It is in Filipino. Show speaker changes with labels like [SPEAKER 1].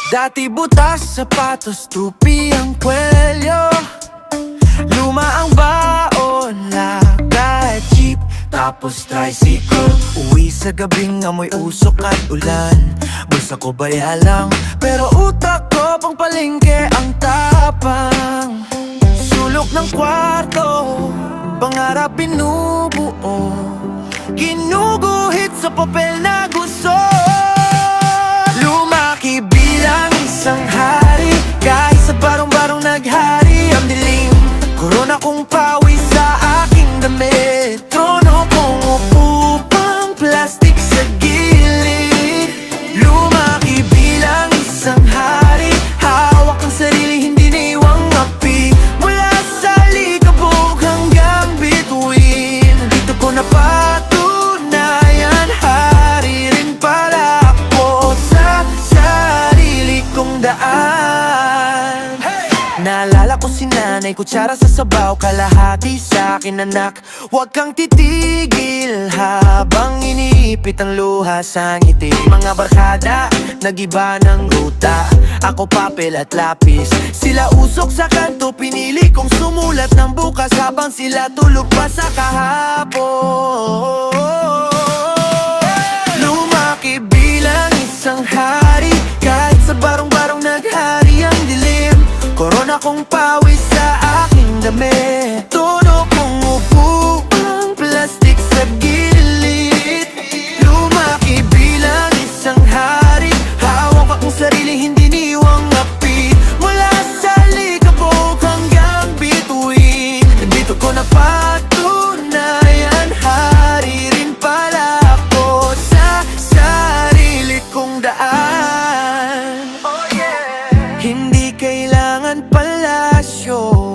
[SPEAKER 1] Dati butas, sapatos, tupi ang kwelyo. Luma ang baon, lakad, jeep, tapos tricycle. Uwi sa gabing amoy usok at ulan. Bulsa ko baya lang, pero utak ko pang palengke ang tapang. Sulok ng kwarto, pangarap binubuo. Ginuguhit sa papel na gusto. Lumaki bilang isang hari, kahit sa barong-barong naghari ang dilim. Korona kong pawis sa aking damit, trono kong upupang plastic sa gilid. Lumaki bilang isang hari, hawak ang sarili, hindi naiwang api. Mula sa likabog hanggang bituin, dito ko napatunayan, hari rin pala ako sa sarili kong daan. Naalala ko si nanay, kutsara sa sabaw, kalahati sa akin anak. Huwag kang titigil habang iniipit ang luha sa ngiti. Mga barkada, nag-iba ng ruta, ako papel at lapis, sila usok sa kanto. Pinili kong sumulat ng bukas habang sila tulog pa sa kahapon. Lumaki bilang isang hari, kahit sa barong-barong naghari ang dilim. Korona kong pawis sa aking damit, tono kong upo ang plastic sa gilid. Lumaki bilang isang hari, hawak akong sarili, hindi niwang api. Mula sa likabog hanggang bituin, dito ko napatunayan, hari rin pala ako sa sarili kong daan. Hindi kailangan palasyo